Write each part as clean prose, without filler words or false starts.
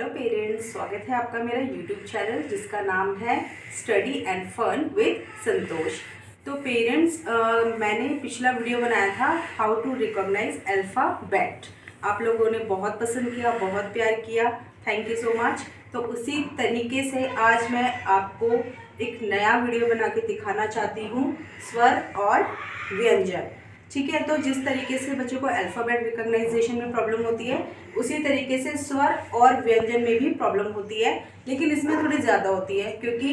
Hello parents, स्वागत है आपका मेरा यूट्यूब चैनल जिसका नाम है स्टडी एंड फन विद संतोष। तो पेरेंट्स, मैंने पिछला वीडियो बनाया था हाउ टू रिकॉग्नाइज अल्फ़ाबेट। आप लोगों ने बहुत पसंद किया, बहुत प्यार किया, थैंक यू सो मच। तो उसी तरीके से आज मैं आपको एक नया वीडियो बना के दिखाना चाहती हूँ, स्वर और व्यंजन। ठीक है, तो जिस तरीके से बच्चों को अल्फ़ाबेट रिकॉग्नाइजेशन में प्रॉब्लम होती है, उसी तरीके से स्वर और व्यंजन में भी प्रॉब्लम होती है, लेकिन इसमें थोड़ी ज़्यादा होती है क्योंकि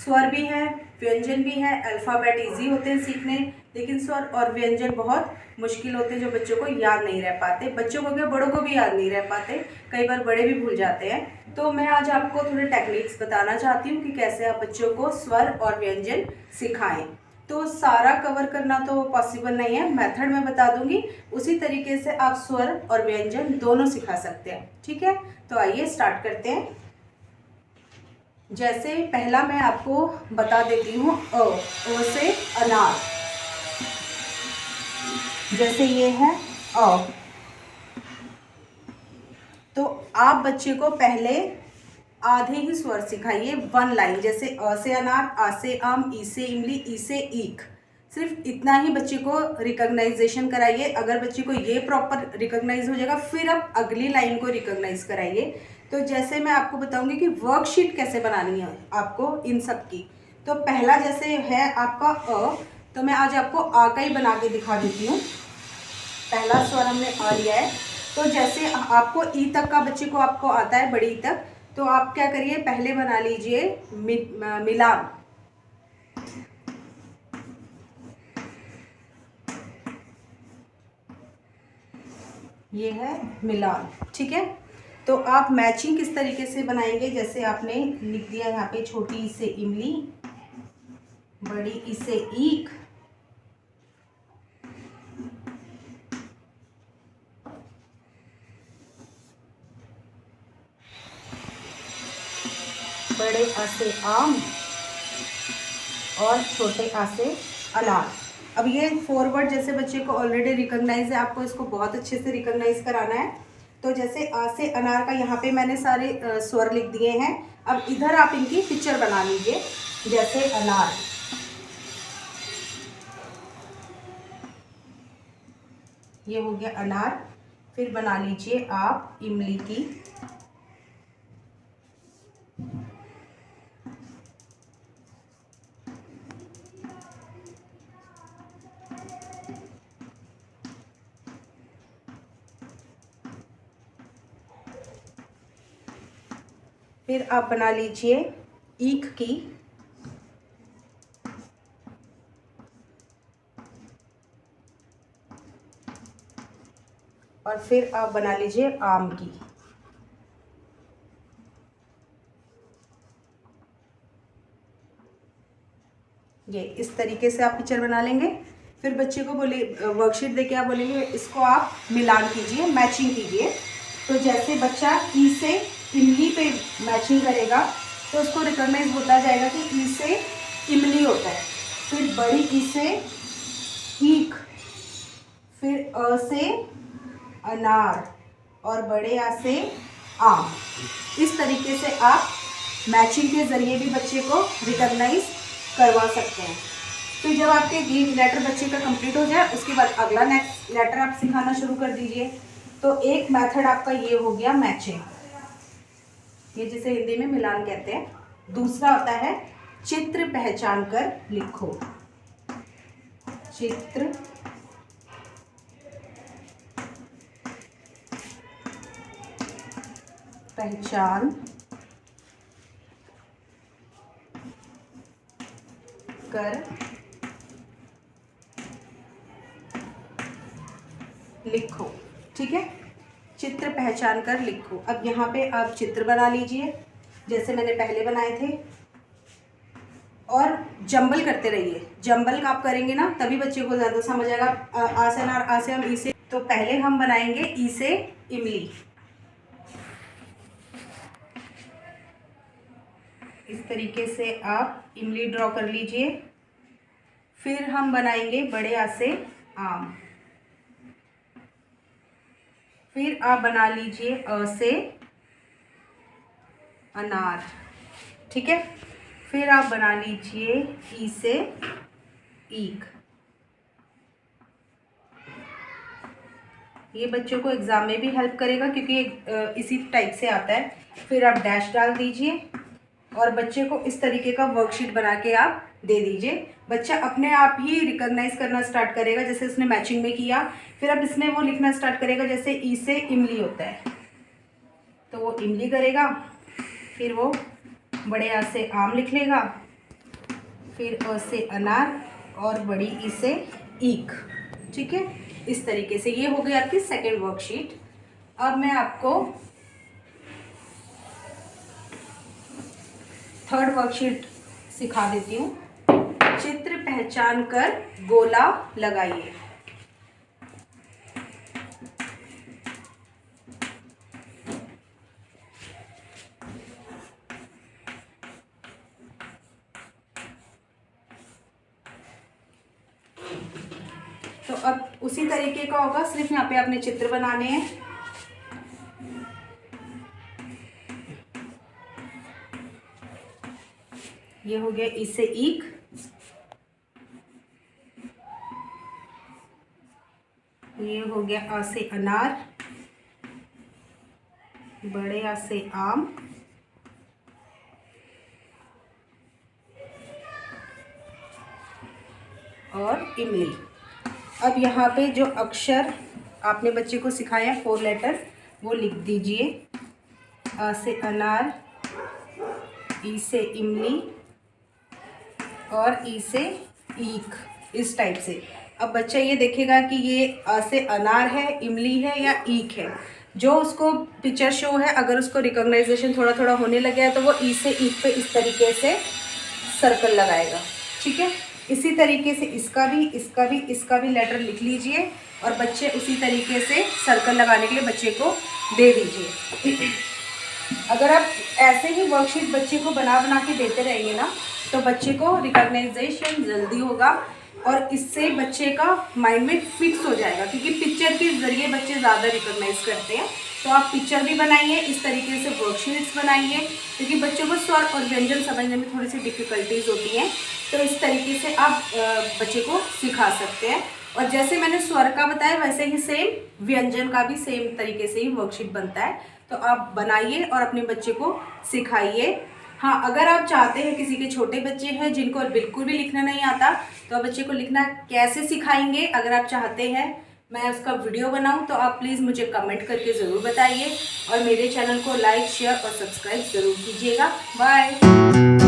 स्वर भी है, व्यंजन भी है। अल्फ़ाबेट इजी होते हैं सीखने, लेकिन स्वर और व्यंजन बहुत मुश्किल होते हैं जो बच्चों को याद नहीं रह पाते। बच्चों को क्या, बड़ों को भी याद नहीं रह पाते, कई बार बड़े भी भूल जाते हैं। तो मैं आज आपको थोड़े टेक्निक्स बताना चाहती हूँ कि कैसे आप बच्चों को स्वर और व्यंजन सिखाएं। तो सारा कवर करना तो पॉसिबल नहीं है, मेथड मैं बता दूंगी, उसी तरीके से आप स्वर और व्यंजन दोनों सिखा सकते हैं। ठीक है, तो आइए स्टार्ट करते हैं। जैसे पहला मैं आपको बता देती हूँ अ से अनार। जैसे ये है अ, तो आप बच्चे को पहले आधे ही स्वर सिखाइए, वन लाइन। जैसे अ से अनार, आ से आम, ई से इमली, ई से ईख। सिर्फ इतना ही बच्चे को रिकॉग्नाइजेशन कराइए। अगर बच्चे को ये प्रॉपर रिकॉग्नाइज हो जाएगा, फिर आप अगली लाइन को रिकॉग्नाइज कराइए। तो जैसे मैं आपको बताऊंगी कि वर्कशीट कैसे बनानी है आपको इन सब की। तो पहला जैसे है आपका अ, तो मैं आज आपको आ का ही बना के दिखा देती हूँ। पहला स्वर हमने आ लिया है। तो जैसे आपको ई तक का बच्चे को आपको आता है, बड़ी ई तक, तो आप क्या करिए, पहले बना लीजिए मिलान। ये है मिलान। ठीक है, तो आप मैचिंग किस तरीके से बनाएंगे, जैसे आपने लिख दिया यहाँ पे छोटी ई से इमली, बड़ी ई से ईख, बड़े आ से आम और छोटे आ से अनार। अब ये फॉरवर्ड जैसे बच्चे को ऑलरेडी रिकॉग्नाइज है, आपको इसको बहुत अच्छे से रिकॉग्नाइज कराना है। तो जैसे आ से अनार का यहाँ पे मैंने सारे स्वर लिख दिए हैं। अब इधर आप इनकी पिक्चर बना लीजिए। जैसे अनार, ये हो गया अनार। फिर बना लीजिए आप इमली की। फिर आप बना लीजिए ईख की। और फिर आप बना लीजिए आम की। ये इस तरीके से आप पिक्चर बना लेंगे। फिर बच्चे को बोले, वर्कशीट देके आप बोलेंगे इसको आप मिलान कीजिए, मैचिंग कीजिए। तो जैसे बच्चा ई से इमली पे मैचिंग करेगा, तो उसको रिकॉग्नाइज होता जाएगा कि ई से इमली होता है। फिर बड़ी ई से ईख, फिर अ से अनार और बड़े आ से आम। इस तरीके से आप मैचिंग के ज़रिए भी बच्चे को रिकॉग्नाइज करवा सकते हैं। फिर जब आपके ये लेटर बच्चे का कंप्लीट हो जाए, उसके बाद अगला नेक्स्ट लेटर आप सिखाना शुरू कर दीजिए। तो एक मेथड आपका ये हो गया मैचिंग, ये जिसे हिंदी में मिलान कहते हैं। दूसरा होता है चित्र पहचान कर लिखो। चित्र पहचान कर लिखो। ठीक है, चित्र पहचान कर लिखो। अब यहाँ पे आप चित्र बना लीजिए जैसे मैंने पहले बनाए थे, और जंबल करते रहिए। जंबल आप करेंगे ना, तभी बच्चे को ज़्यादा समझ आएगा। आ से अनार, आ से हम, ई से। तो पहले हम बनाएंगे ई से इमली। इस तरीके से आप इमली ड्रॉ कर लीजिए। फिर हम बनाएंगे बड़े आ से आम। फिर आप बना लीजिए अ से अनार। ठीक है, फिर आप बना लीजिए ई से ईख। ये बच्चों को एग्ज़ाम में भी हेल्प करेगा क्योंकि इसी टाइप से आता है। फिर आप डैश डाल दीजिए और बच्चे को इस तरीके का वर्कशीट बना के आप दे दीजिए। बच्चा अपने आप ही रिकॉग्नाइज करना स्टार्ट करेगा, जैसे उसने मैचिंग में किया। फिर अब इसमें वो लिखना स्टार्ट करेगा, जैसे ई से इमली होता है तो वो इमली करेगा। फिर वो बड़े आ से आम लिख लेगा, फिर अ से अनार और बड़ी ई से ईख। ठीक है, इस तरीके से ये हो गई आपकी सेकेंड वर्कशीट। अब मैं आपको थर्ड वर्कशीट सिखा देती हूँ। चित्र पहचान कर गोला लगाइए। तो अब उसी तरीके का होगा, सिर्फ यहाँ पे आपने चित्र बनाने हैं। ये हो गया ई से ईख, ये हो गया आ से अनार, बड़े आ से आम, और इमली। अब यहाँ पे जो अक्षर आपने बच्चे को सिखाया 4 लेटर वो लिख दीजिए। आ से अनार, ई से इमली और ई से ईख, इस टाइप से। अब बच्चा ये देखेगा कि ये आ से अनार है, इमली है या ईख है। जो उसको पिक्चर शो है, अगर उसको रिकॉग्नाइजेशन थोड़ा थोड़ा होने लगे है तो वो ई से ईख पे इस तरीके से सर्कल लगाएगा। ठीक है, इसी तरीके से इसका भी लेटर लिख लीजिए और बच्चे उसी तरीके से सर्कल लगाने के लिए बच्चे को दे दीजिए। अगर आप ऐसे ही वर्कशीट बच्चे को बना बना के देते रहेंगे ना तो बच्चे को रिकॉग्नाइजेशन जल्दी होगा और इससे बच्चे का माइंड में फिक्स हो जाएगा, क्योंकि पिक्चर के ज़रिए बच्चे ज़्यादा रिकॉग्नाइज करते हैं। तो आप पिक्चर भी बनाइए, इस तरीके से वर्कशीट्स बनाइए, क्योंकि बच्चों को स्वर और व्यंजन समझने में थोड़ी सी डिफ़िकल्टीज होती हैं। तो इस तरीके से आप बच्चे को सिखा सकते हैं। और जैसे मैंने स्वर का बताया वैसे ही सेम व्यंजन का भी सेम तरीके से ही वर्कशीट बनता है। तो आप बनाइए और अपने बच्चे को सिखाइए। हाँ, अगर आप चाहते हैं, किसी के छोटे बच्चे हैं जिनको बिल्कुल भी लिखना नहीं आता, तो आप बच्चे को लिखना कैसे सिखाएंगे, अगर आप चाहते हैं मैं उसका वीडियो बनाऊं तो आप प्लीज़ मुझे कमेंट करके ज़रूर बताइए और मेरे चैनल को लाइक, शेयर और सब्सक्राइब ज़रूर कीजिएगा। बाय।